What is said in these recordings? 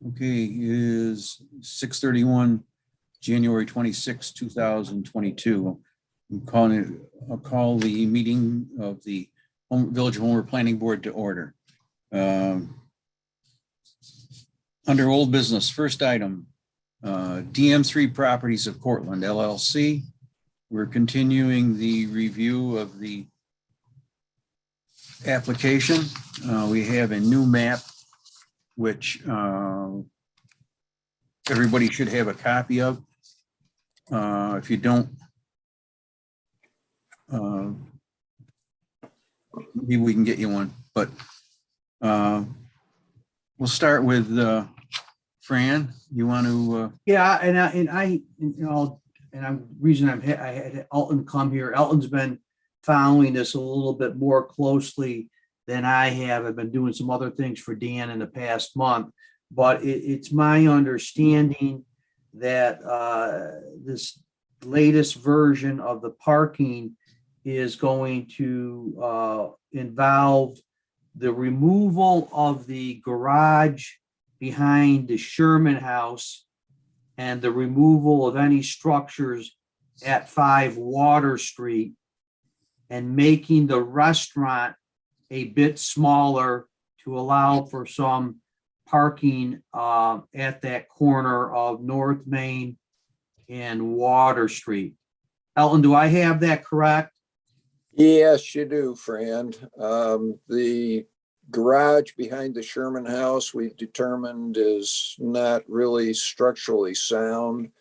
Okay, is 6:31, January 26, 2022. I'll call the meeting of the Village of Homer Planning Board to order. Under old business, first item, DM3 Properties of Cortland LLC. We're continuing the review of the application. We have a new map, which everybody should have a copy of. If you don't, maybe we can get you one, but we'll start with Fran. You want to? Yeah, I had Elton come here. Elton's been following this a little bit more closely than I have. I've been doing some other things for Dan in the past month, but it's my understanding that this latest version of the parking is going to involve the removal of the garage behind the Sherman House and the removal of any structures at 5 Water Street, and making the restaurant a bit smaller to allow for some parking at that corner of North Main and Water Street. Elton, do I have that correct? Yes, you do, Fran. The garage behind the Sherman House, we've determined, is not really structurally sound,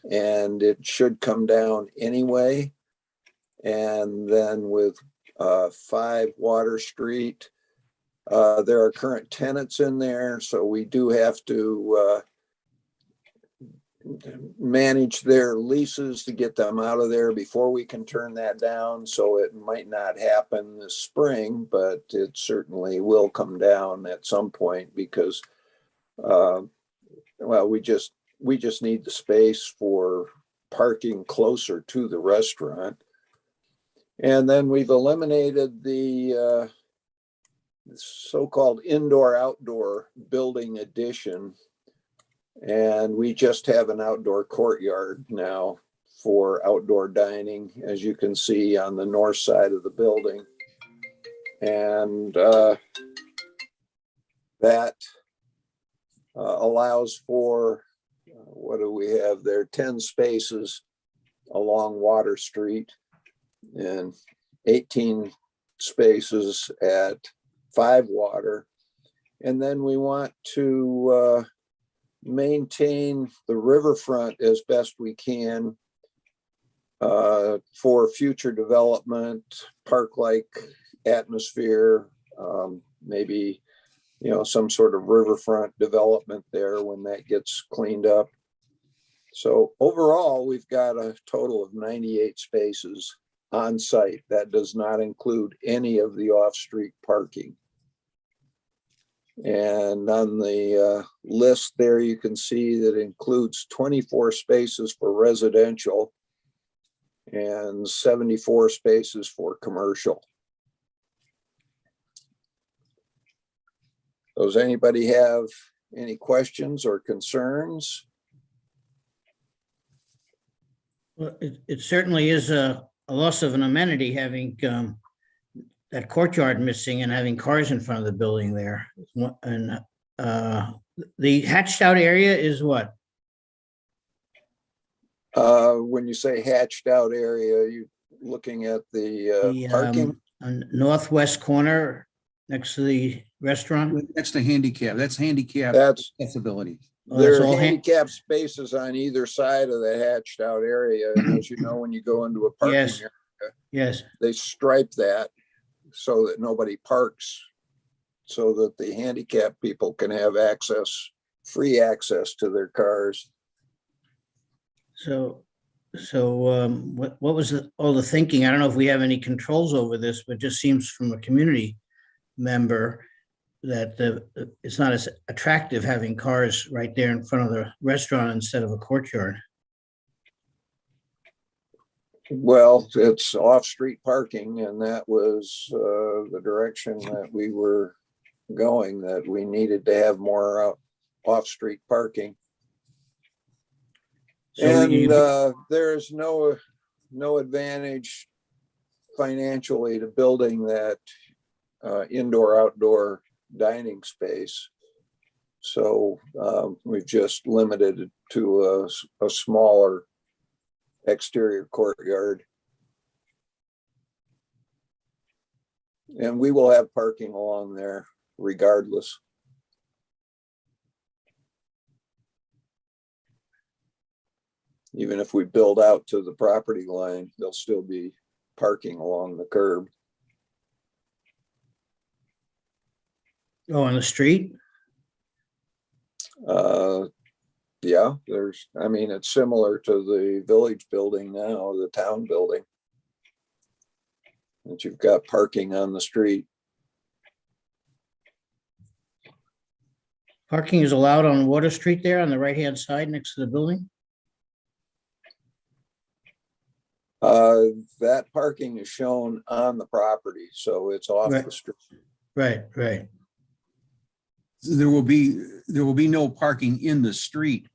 and it should come down anyway. And then with 5 Water Street, there are current tenants in there, so we do have to manage their leases to get them out of there before we can turn that down. So it might not happen this spring, but it certainly will come down at some point because, well, we just need the space for parking closer to the restaurant. And then we've eliminated the so-called indoor-outdoor building addition. And we just have an outdoor courtyard now for outdoor dining, as you can see on the north side of the building. And that allows for, what do we have there, 10 spaces along Water Street and 18 spaces at 5 Water. And then we want to maintain the riverfront as best we can for future development, park-like atmosphere, maybe, some sort of riverfront development there when that gets cleaned up. So overall, we've got a total of 98 spaces on site. That does not include any of the off-street parking. And on the list there, you can see that it includes 24 spaces for residential and 74 spaces for commercial. Does anybody have any questions or concerns? Well, it certainly is a loss of an amenity having that courtyard missing and having cars in front of the building there. And the hatched out area is what? When you say hatched out area, you looking at the parking? Northwest corner next to the restaurant? That's the handicap. That's handicap accessibility. There are handicap spaces on either side of the hatched out area. And as you know, when you go into a parking area, yes, they stripe that so that nobody parks, so that the handicapped people can have free access to their cars. So what was all the thinking? I don't know if we have any controls over this, but it just seems from a community member that it's not as attractive having cars right there in front of the restaurant instead of a courtyard. Well, it's off-street parking, and that was the direction that we were going, that we needed to have more off-street parking. So And you- there's no advantage financially to building that indoor-outdoor dining space. So we've just limited it to a smaller exterior courtyard. And we will have parking along there regardless. Even if we build out to the property line, there'll still be parking along the curb. Oh, on the street? Yeah, it's similar to the village building now, the town building. That you've got parking on the street. Parking is allowed on Water Street there on the right-hand side next to the building? That parking is shown on the property, so it's off Right. the street. Right, right. There will be no parking in the street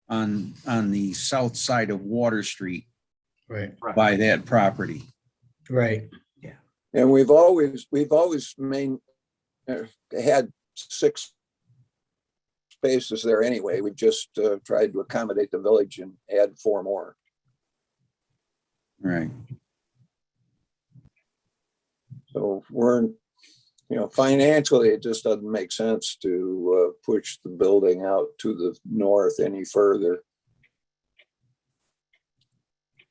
on the south side of Water Street Right, by that property. right. And we've always had 6 spaces there anyway. We've just tried to accommodate the village and add 4 more. Right. So we're, financially, it just doesn't make sense to push the building out to the north any further.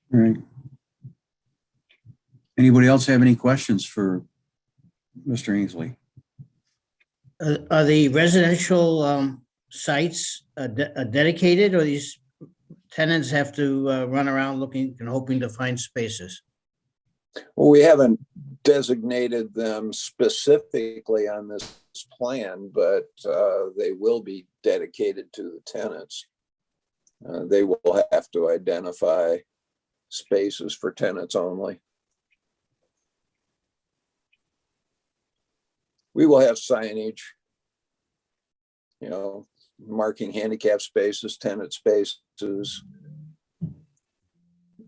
Right. Anybody else have any questions for Mr. Ainsley? Are the residential sites dedicated, or these tenants have to run around looking and hoping to find spaces? Well, we haven't designated them specifically on this plan, but they will be dedicated to the tenants. They will have to identify spaces for tenants only. We will have signage, marking handicap spaces, tenant spaces,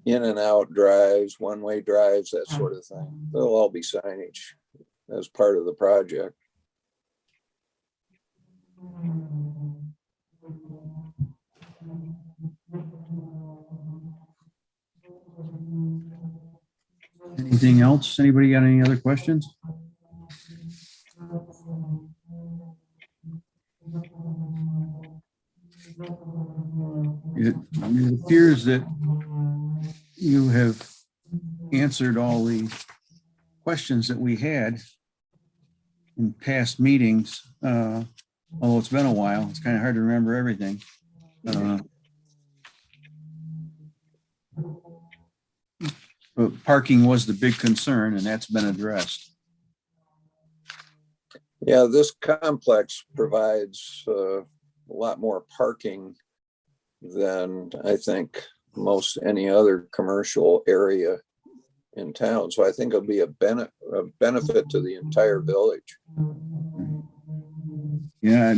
in and out drives, one-way drives, that sort of thing. There'll all be signage as part of the project. Anything else? Anybody got any other questions? It appears that you have answered all the questions that we had in past meetings. Although it's been a while, it's kind of hard to remember everything. But parking was the big concern, and that's been addressed. Yeah, this complex provides a lot more parking than I think most any other commercial area in town. So I think it'll be a benefit to the entire village. Yeah.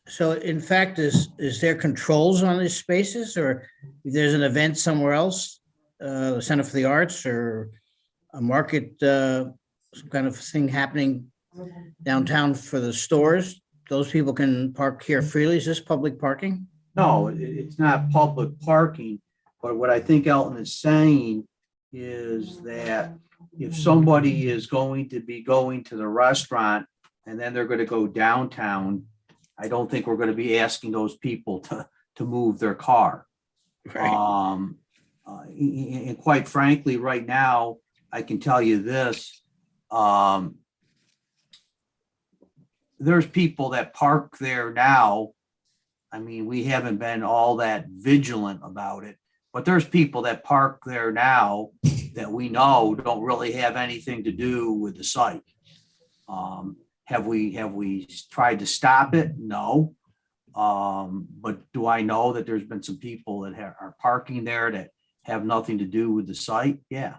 So in fact, is there controls on these spaces, or if there's an event somewhere else, the Center for the Arts or a market, some kind of thing happening downtown for the stores, those people can park here freely? Is this public parking? No, it's not public parking, but what I think Elton is saying is that if somebody is going to be going to the restaurant and then they're going to go downtown, I don't think we're going to be asking those people to move their car. And quite frankly, right now, I can tell you this, there's people that park there now. I mean, we haven't been all that vigilant about it, but there's people that park there now that we know don't really have anything to do with the site. Have we tried to stop it? No. But do I know that there's been some people that are parking there that have nothing to do with the site? Yeah.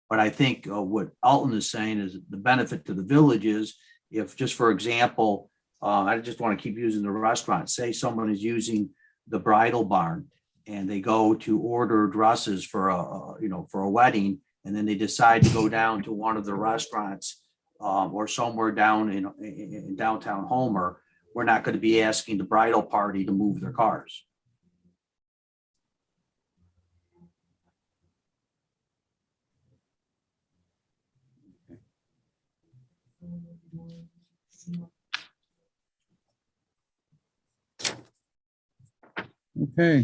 But I think what Alton is saying is the benefit to the village is if just for example, I just want to keep using the restaurant, say someone is using the bridal barn and they go to order dresses for for a wedding, and then they decide to go down to one of the restaurants or somewhere down in downtown Homer, we're not going to be asking the bridal party to move their cars. Okay.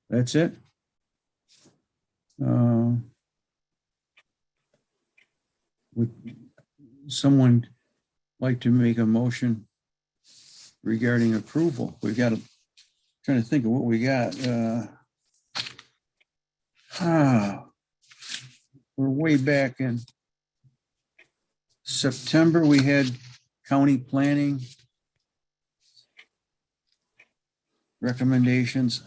That's it. Would someone like to make a motion regarding approval? We've got to, trying to think of what we got. We're way back in September. We had county planning recommendations.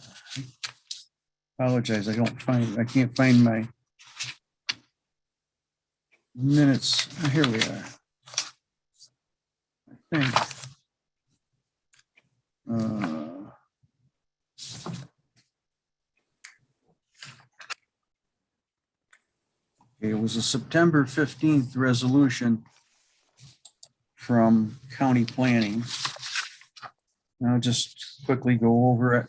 Apologize, I can't find my minutes. Here we are. I think. It was a September 15th resolution from county planning. I'll just quickly go over it.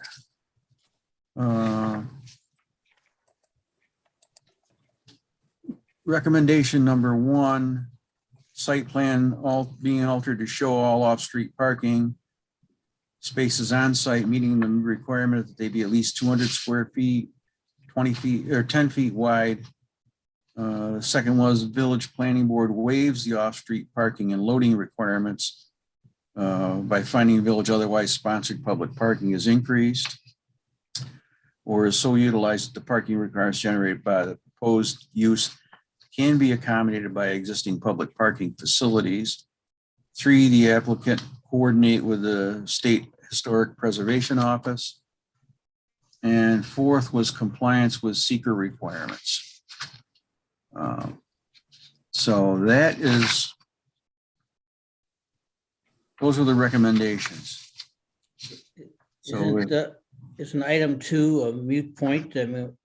Recommendation number 1, site plan being altered to show all off-street parking spaces on site, meeting the requirement that they be at least 200 square feet, 20 feet or 10 feet wide. The second was village planning board waives the off-street parking and loading requirements by finding village otherwise sponsored public parking is increased or is so utilized that the parking requirements generated by the proposed use can be accommodated by existing public parking facilities. 3, the applicant coordinate with the State Historic Preservation Office. And 4th was compliance with seeker requirements. So those are the recommendations. So Isn't item 2 a moot point? I mean,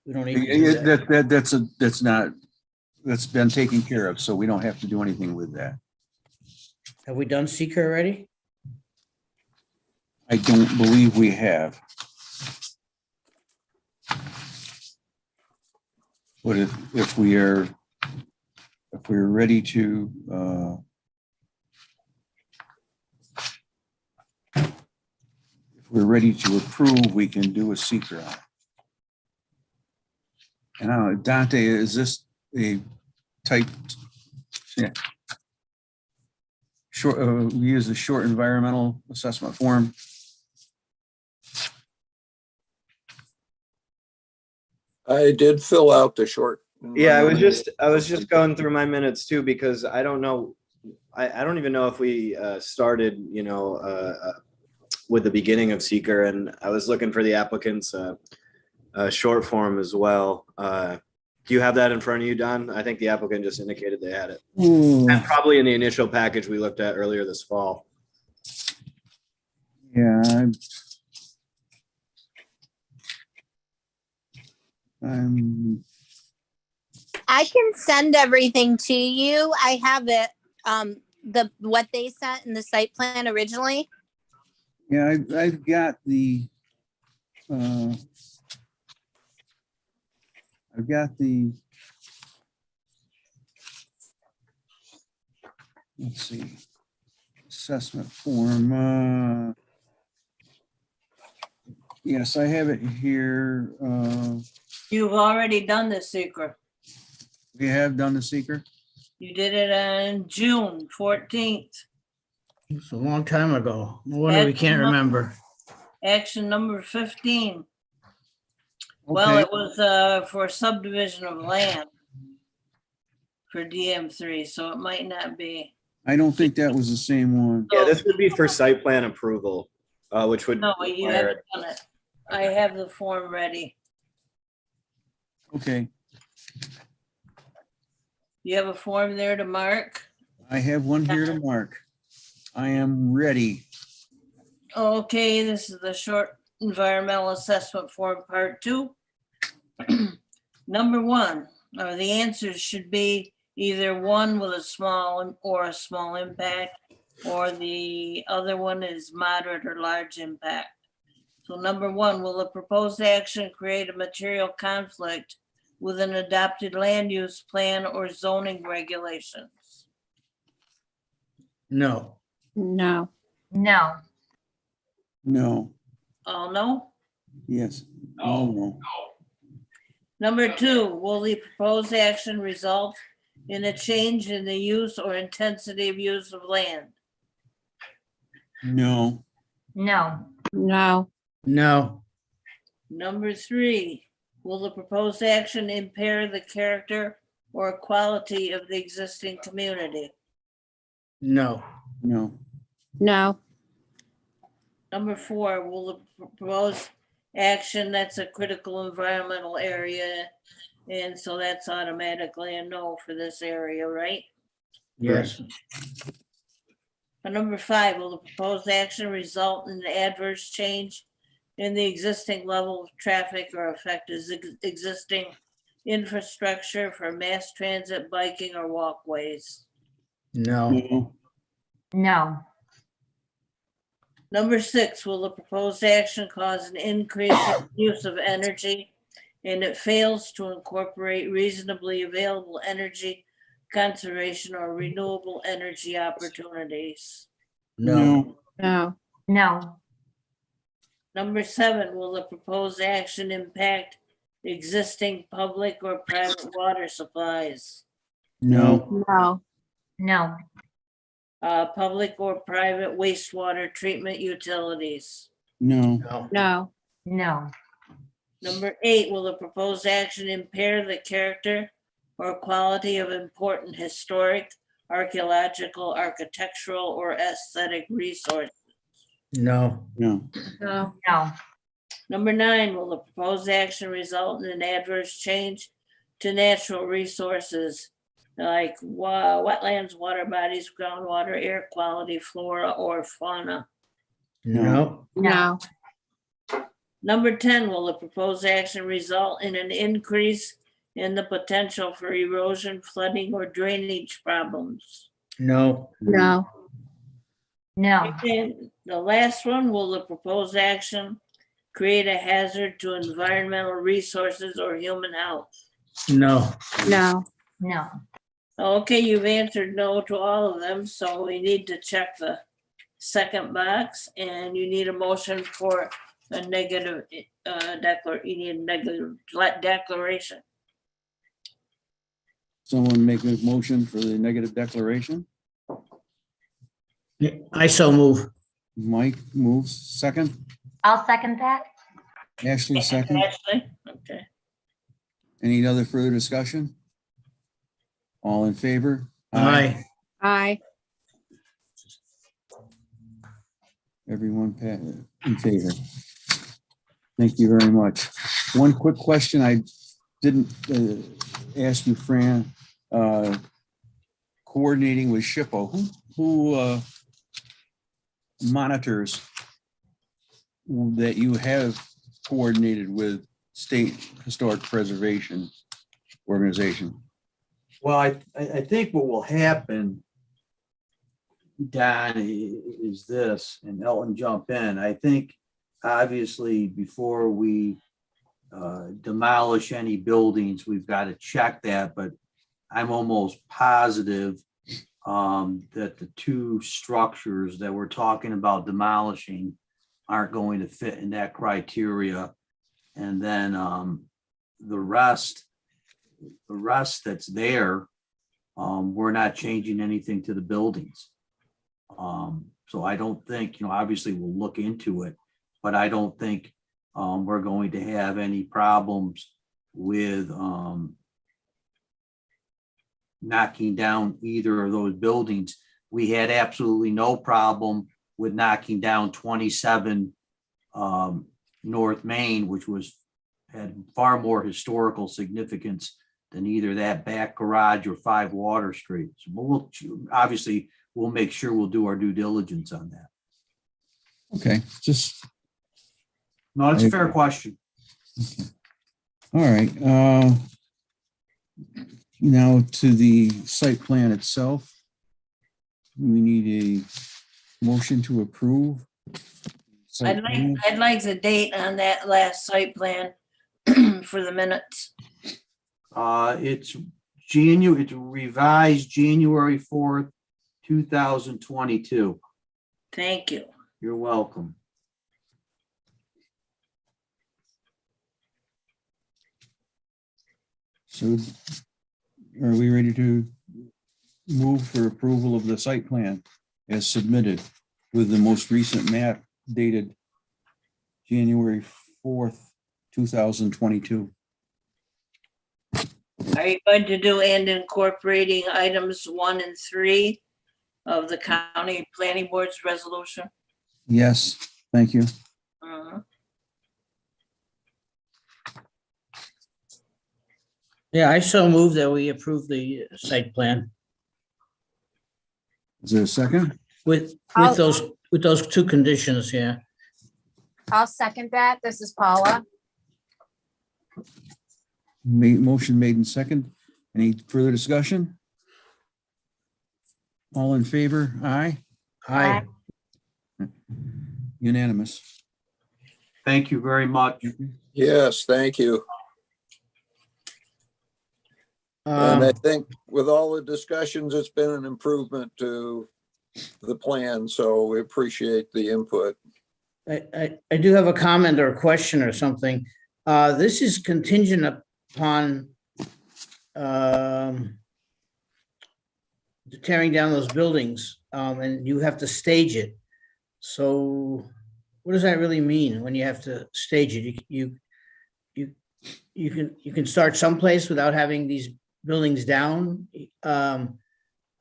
we don't need to do that. That's been taken care of, so we don't have to do anything with that. Have we done seeker already? I don't believe we have. But if we're ready to approve, we can do a seeker on it. And I don't know, Dante, is this a type? Yeah. Short. We use a short environmental assessment form. I did fill out the short. Yeah, I was just going through my minutes too, because I don't know, I don't even know if we started, with the beginning of seeker, and I was looking for the applicant's short form as well. Do you have that in front of you, Don? I think the applicant just indicated they had it. And probably in the initial package we looked at earlier this fall. Yeah. I can send everything to you. I have it, what they sent in the site plan originally. Yeah, I've got the let's see, assessment form. Yes, I have it here. You've already done the secret. We have done the seeker. You did it on June 14th. It's a long time ago. No wonder we can't remember. Action number 15. Well, Okay. it was for subdivision of land for DM3, so it might not be. I don't think that was the same one. Yeah, this would be for site plan approval, which would. No, you require- haven't done it. I have the form ready. Okay. You have a form there to mark? I have one here to mark. I am ready. Okay, this is the short environmental assessment form, part 2. Number 1, or the answers should be either 1 with a small impact, or the other one is moderate or large impact. So number 1, will the proposed action create a material conflict with an adopted land use plan or zoning regulations? No. No. No. No, All no? yes, oh, no, Number 2, will the proposed action result in a change in the use or intensity of use of land? no, No. No. No. Number 3, will the proposed action impair the character or quality of the existing community? No. no, No. Number 4, will the proposed action, that's a critical environmental area, and so that's automatically a no for this area, right? Yes. And number 5, will the proposed action result in an adverse change in the existing level of traffic or affect existing infrastructure for mass transit, biking, or walkways? No. no, No. Number 6, will the proposed action cause an increase in use of energy and it fails to incorporate reasonably available energy conservation or renewable energy opportunities? No. No. No. Number 7, will the proposed action impact existing public or private water supplies? no, No. No. Public or private wastewater treatment utilities? no, No. No. No. Number 8, will the proposed action impair the character or quality of important historic, archaeological, architectural, or aesthetic resources? No. no, No. No. Number 9, will the proposed action result in an adverse change to natural resources like wetlands, water bodies, groundwater, air quality, flora, or fauna? No. No. Number 10, will the proposed action result in an increase in the potential for erosion, flooding, or drainage problems? No. No. No. And the last one, will the proposed action create a hazard to environmental resources or human health? No. No. No. Okay, you've answered no to all of them, so we need to check the second box, and you need a motion for a negative you need a negative declaration. someone make a motion for the negative declaration? I so move. Mike moves, second, I'll second that. Ashley second. Ashley, okay. Any other further discussion? All in favor? Aye. Aye. Everyone in favor. Thank you very much. One quick question I didn't ask you, Fran. Coordinating with SHPO, who monitors that you have coordinated with State Historic Preservation Organization? Well, I think what will happen, Don, is this, and Ellen jump in. I think obviously before we demolish any buildings, we've got to check that, but I'm almost positive that the 2 structures that we're talking about demolishing aren't going to fit in that criteria. And then the rest that's there, we're not changing anything to the buildings. So I don't think, obviously we'll look into it, but I don't think we're going to have any problems with knocking down either of those buildings. We had absolutely no problem with knocking down 27 North Main, which had far more historical significance than either that back garage or 5 Water Street. So we'll obviously, we'll make sure we'll do our due diligence on that. Okay, just, No, that's a fair question. all right. Now to the site plan itself. We need a motion to approve. site plan. I'd like the date on that last site plan for the minutes. It's revised January 4th, 2022. Thank you. You're welcome. So are we ready to move for approval of the site plan as submitted with the most recent map dated January 4th, 2022? Are you going to do and incorporating items 1 and 3 of the county planning board's resolution? Yes, thank you. Yeah, I so move that we approve the site plan Is there a second? with I'll- those 2 conditions, yeah. I'll second that. This is Paula. Motion made in second. Any further discussion? All in favor? Aye. Aye. Unanimous. Thank you very much. Yes, thank you. And I think with all the discussions, it's been an improvement to the plan, so we appreciate the input. I do have a comment or a question or something. This is contingent upon tearing down those buildings, and you have to stage it. So what does that really mean when you have to stage it? You can start someplace without having these buildings down. I'm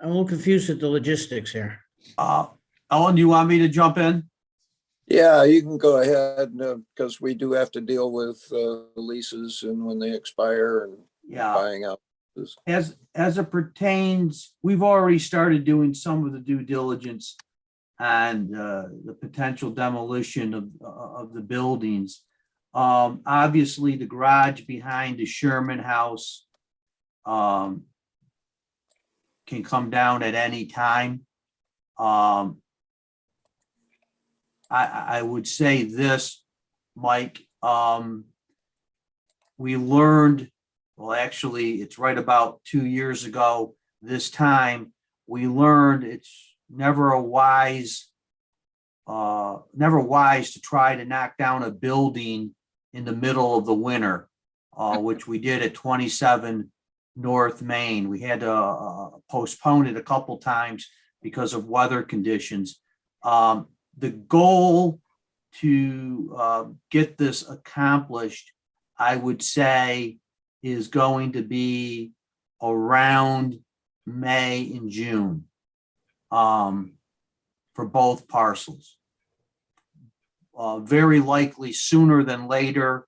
a little confused with the logistics here. Ellen, do you want me to jump in? Yeah, you can go ahead because we do have to deal with leases and when they expire and Yeah. buying out. As it pertains, we've already started doing some of the due diligence and the potential demolition of the buildings. Obviously, the garage behind the Sherman House can come down at any time. I would say this, Mike, we learned, well, actually, it's right about 2 years ago, this time, we learned it's never wise to try to knock down a building in the middle of the winter, which we did at 27 North Main. We had to postpone it a couple times because of weather conditions. The goal to get this accomplished, I would say, is going to be around May and June for both parcels. Very likely sooner than later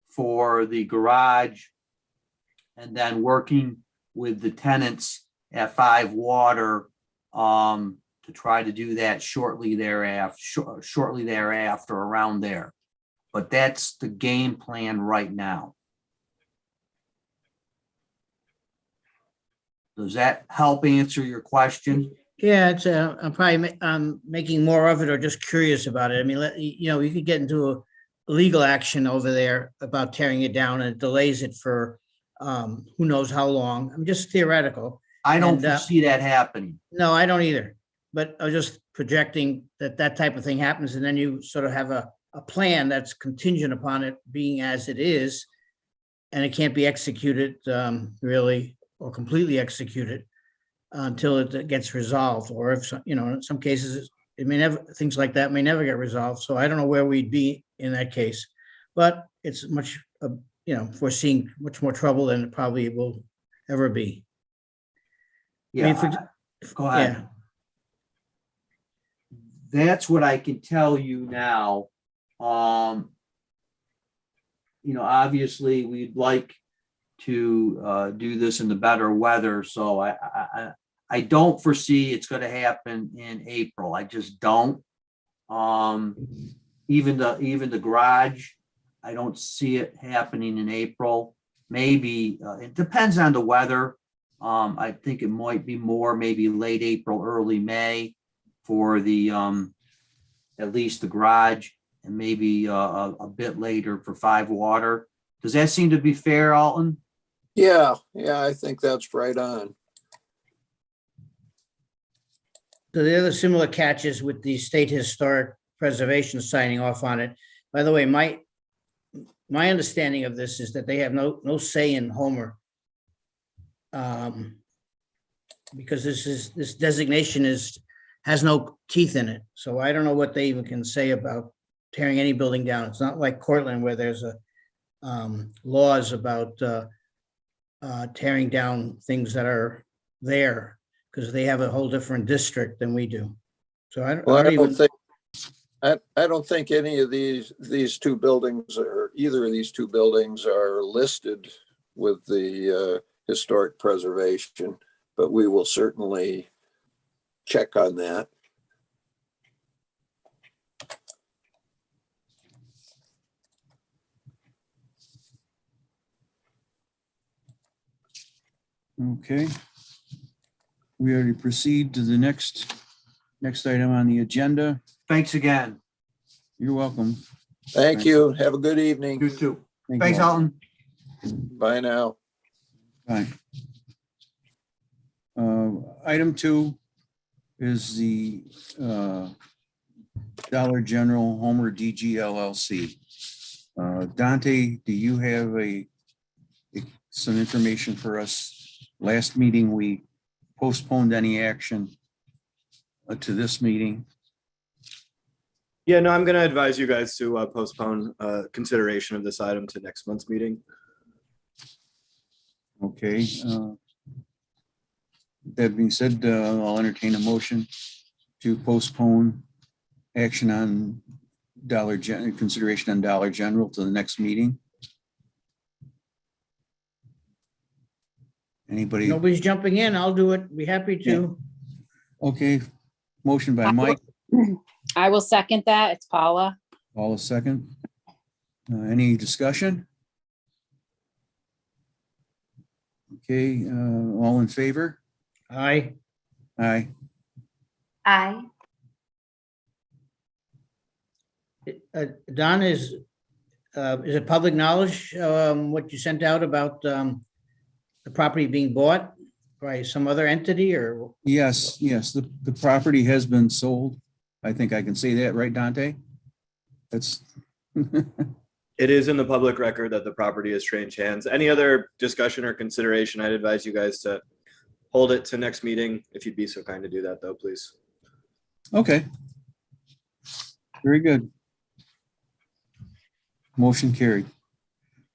for the garage, and then working with the tenants at 5 Water to try to do that shortly thereafter, around there. But that's the game plan right now. Does that help answer your question? Yeah, it's, I'm probably making more of it or just curious about it. I mean, you could get into a legal action over there about tearing it down and it delays it for who knows how long. I'm just theoretical. I don't And, foresee that happening. No, I don't either. But I was just projecting that type of thing happens, and then you sort of have a plan that's contingent upon it being as it is, and it can't be executed really or completely executed until it gets resolved. Or if, in some cases, it may never, things like that may never get resolved. So I don't know where we'd be in that case, but it's much, foreseeing much more trouble than it probably will ever be. Yeah, go ahead. Yeah. That's what I can tell you now. Obviously we'd like to do this in the better weather. So I don't foresee it's going to happen in April. I just don't. Even the garage, I don't see it happening in April. Maybe it depends on the weather. I think it might be more maybe late April, early May for the at least the garage, and maybe a bit later for 5 Water. Does that seem to be fair, Alton? Yeah, I think that's right on. So the other similar catches with the State Historic Preservation signing off on it. By the way, my understanding of this is that they have no say in Homer. Because this designation has no teeth in it. So I don't know what they even can say about tearing any building down. It's not like Cortland where there's laws about tearing down things that are there, because they have a whole different district than we do. So I don't think any of these two buildings or either of these two buildings are listed with the historic preservation, but we will certainly check on that. Okay. We already proceed to the next item on the agenda. Thanks again. You're welcome. Thank you. Have a good evening. You too. Thank you Thanks, all. Alton. Bye now. Bye. Item 2 is the Dollar General Homer DG LLC. Dante, do you have some information for us? Last meeting, we postponed any action to this meeting. Yeah, no, I'm going to advise you guys to postpone consideration of this item to next month's meeting. Okay. That being said, I'll entertain a motion to postpone action on consideration on Dollar General to the next meeting. Anybody? nobody's jumping in. I'll do it. Be happy to. Okay. Motion by Mike. I will second that. It's Paula. All a second. Any discussion? Okay, all in favor? Aye. Aye. Aye. Don, is it public knowledge, what you sent out about the property being bought by some other entity, or? Yes, the property has been sold. I think I can say that, right, Dante? That's. It is in the public record that the property has changed hands. Any other discussion or consideration, I'd advise you guys to hold it to next meeting. If you'd be so kind to do that though, please. Okay. Very good. Motion carried.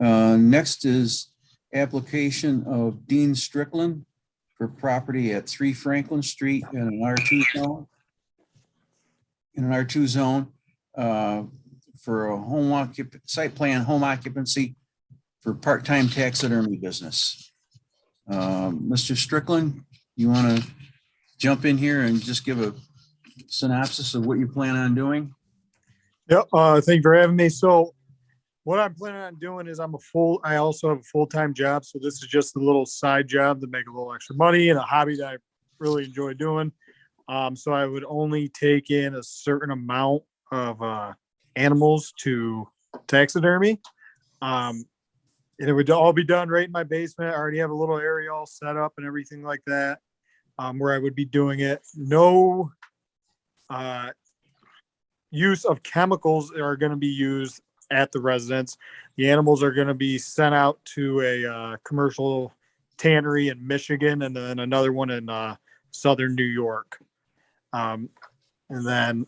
Next is application of Dean Strickland for property at 3 Franklin Street in an R2 zone. In an R2 zone for a site plan home occupancy for part-time taxidermy business. Mr. Strickland, you want to jump in here and just give a synopsis of what you plan on doing? Yep. Thank you for having me. So what I'm planning on doing is I also have a full-time job. So this is just a little side job to make a little extra money and a hobby that I really enjoy doing. So I would only take in a certain amount of animals to taxidermy. And it would all be done right in my basement. I already have a little area all set up and everything like that, where I would be doing it. No use of chemicals are going to be used at the residence. The animals are going to be sent out to a commercial tannery in Michigan and then another one in southern New York. And then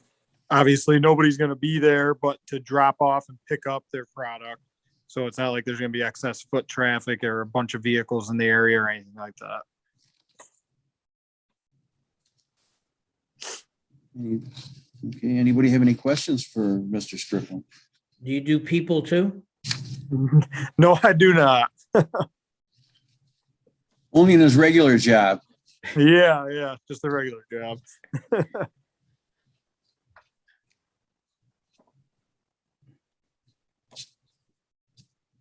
obviously nobody's going to be there but to drop off and pick up their product. So it's not like there's going to be excess foot traffic or a bunch of vehicles in the area or anything like that. Okay, anybody have any questions for Mr. Strickland? Do you do people too? No, I do not. Only in his regular job. Yeah, just a regular job.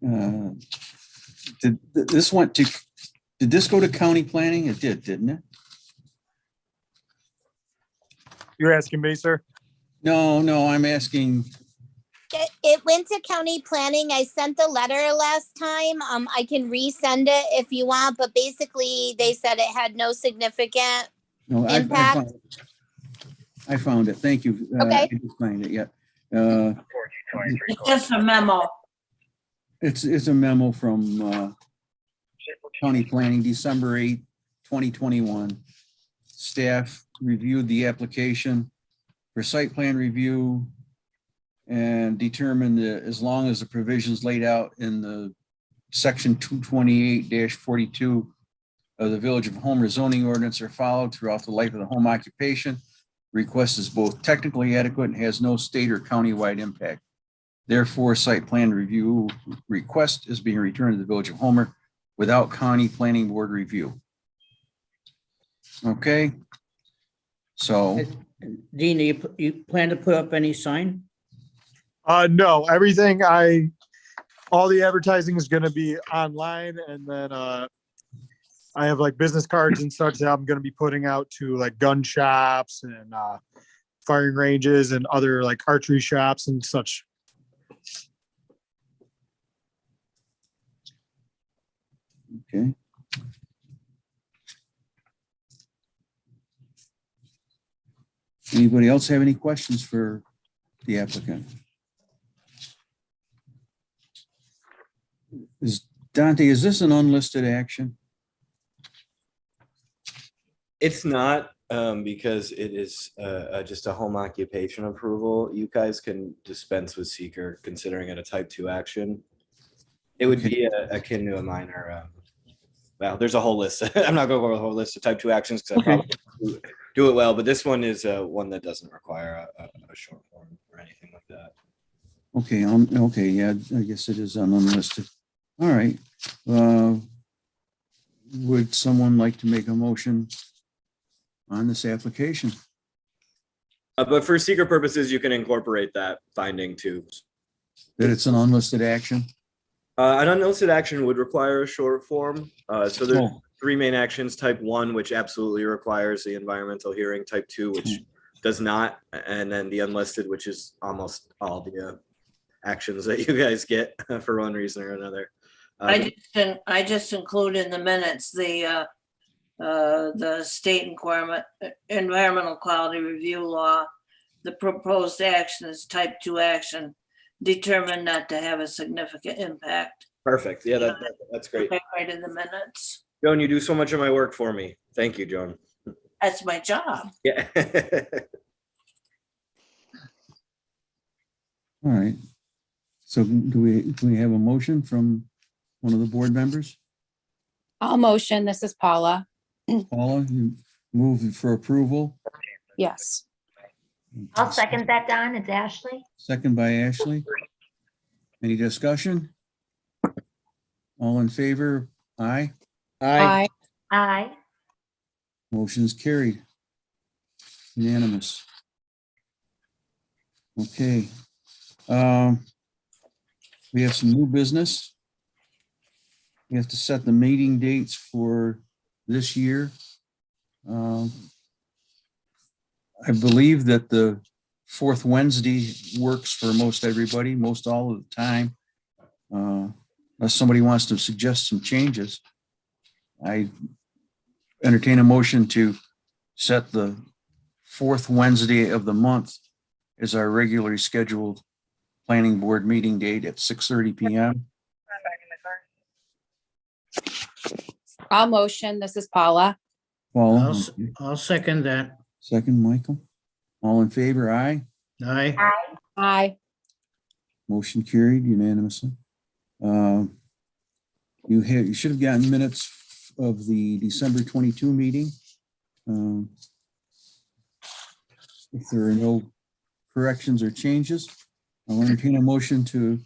Uh, Did this went to, did this go to county planning? It did, didn't it? You're asking me, sir? No, I'm asking, It went to county planning. I sent the letter last time. I can resend it if you want, but basically they said it had no significant. no, Impact? I found it. Thank you. Okay. I didn't find it yet. It's just a memo. It's a memo from county planning, December 8th, 2021. Staff reviewed the application for site plan review and determined that as long as the provisions laid out in the section 228-42 of the Village of Homer zoning ordinance are followed throughout the life of the home occupation, request is both technically adequate and has no state or countywide impact. Therefore, site plan review request is being returned to the Village of Homer without county planning board review. Okay. So, Dean, you plan to put up any sign? No, all the advertising is gonna be online, and then I have like business cards and such that I'm gonna be putting out to like gun shops and firing ranges and other like archery shops and such. okay. Anybody else have any questions for the applicant? Dante, is this an unlisted action? It's not, because it is just a home occupation approval. You guys can dispense with seeker considering it a type 2 action. It would be akin to a minor, well, there's a whole list. I'm not going to go over the whole list of type 2 actions because I probably do it well, but this one is one that doesn't require a short form or anything like that. Okay, okay, yeah, I guess it is unlisted. All right. Would someone like to make a motion on this application? But for seeker purposes, you can incorporate that finding too. That it's an unlisted action? An unlisted action would require a short form. So there's Oh. 3 main actions: type 1, which absolutely requires the environmental hearing; type 2, which does not; and then the unlisted, which is almost all the actions that you guys get for one reason or another. I just include in the minutes the state environmental quality review law. The proposed action is type 2 action, determined not to have a significant impact. Perfect. Yeah, that's great. Right in the minutes. Joan, you do so much of my work for me. Thank you, Joan. That's my job. Yeah. All right. So do we have a motion from one of the board members? I'll motion. This is Paula. Paula, you move for approval? Yes. I'll second that, Don. It's Ashley. Second by Ashley. Any discussion? All in favor? Aye. Aye. Aye. Motion's carried. Unanimous. Okay. We have some new business. We have to set the meeting dates for this year. I believe that the fourth Wednesday works for most everybody, most all of the time. Unless somebody wants to suggest some changes, I entertain a motion to set the fourth Wednesday of the month as our regularly scheduled planning board meeting date at 6:30 p.m. I'll motion. This is Paula. Paula, I'll second that. second, Michael. All in favor, aye. Aye. Aye. Motion carried unanimously. You should have gotten minutes of the December 22 meeting. If there are no corrections or changes, I'll entertain a motion to,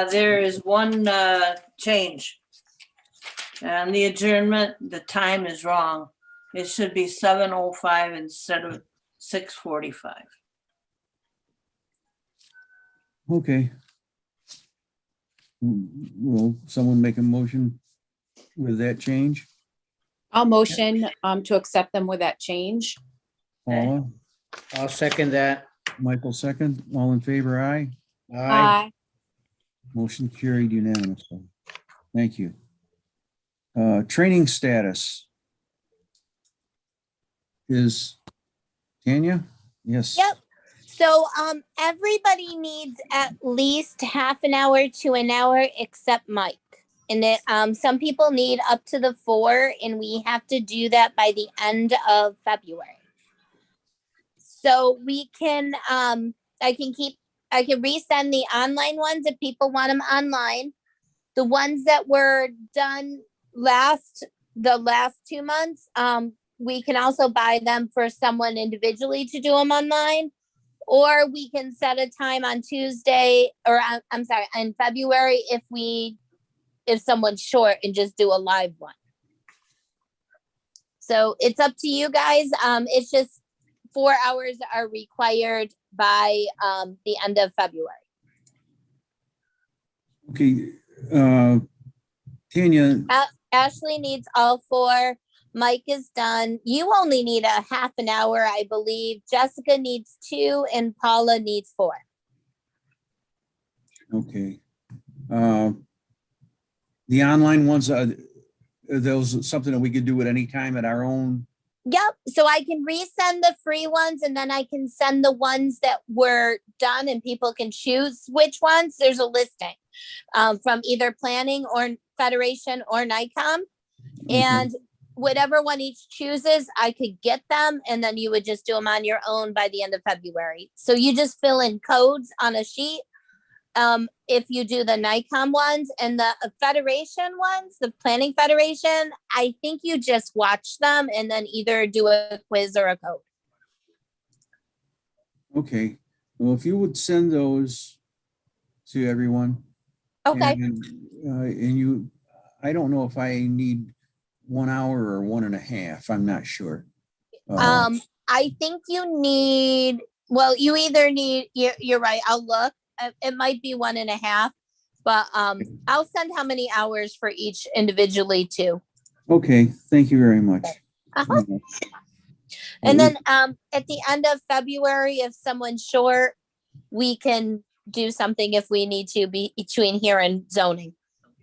There is one change. And the adjournment, the time is wrong. It should be 7:05 instead of 6:45. Okay. Will someone make a motion with that change? I'll motion to accept them with that change. Paula, I'll second that. Michael second, all in favor, aye. Aye. Motion carried unanimously. Thank you. Training status is Tanya? Yes. Yep. So everybody needs at least half an hour to an hour except Mike. And some people need up to the 4, and we have to do that by the end of February. So we can I can resend the online ones if people want them online. The ones that were done the last 2 months, we can also buy them for someone individually to do them online. Or we can set a time on Tuesday, or I'm sorry, in February if someone's short, and just do a live one. So it's up to you guys. It's just 4 hours are required by the end of February. Okay. Tanya, Ashley needs all 4. Mike is done. You only need a half an hour, I believe. Jessica needs 2, and Paula needs 4. okay. The online ones, are those something that we could do at any time at our own? Yep. So I can resend the free ones, and then I can send the ones that were done, and people can choose which ones. There's a listing from either planning or Federation or NICOM. And whatever one each chooses, I could get them, and then you would just do them on your own by the end of February. So you just fill in codes on a sheet. If you do the NICOM ones, and the Federation ones, the Planning Federation, I think you just watch them and then either do a quiz or a code. Okay. Well, if you would send those to everyone. Okay. And I don't know if I need 1 hour or 1.5. I'm not sure. I think you need, well, you either need, you're right. I'll look. It might be 1.5, but I'll send how many hours for each individually too. Okay, thank you very much. And then at the end of February, if someone's short, we can do something if we need to be between here and zoning,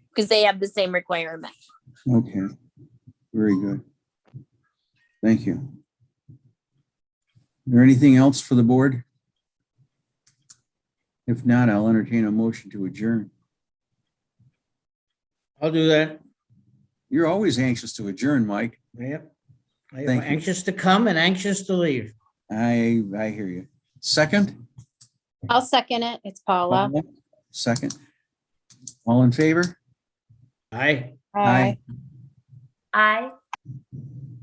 because they have the same requirement. Okay, very good. Thank you. Is there anything else for the board? If not, I'll entertain a motion to adjourn. I'll do that. You're always anxious to adjourn, Mike. Yep. I'm Thank you. anxious to come and anxious to leave. I hear you. Second? I'll second it. It's Paula. Second. All in favor? Aye. Aye. Aye.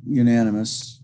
Unanimous.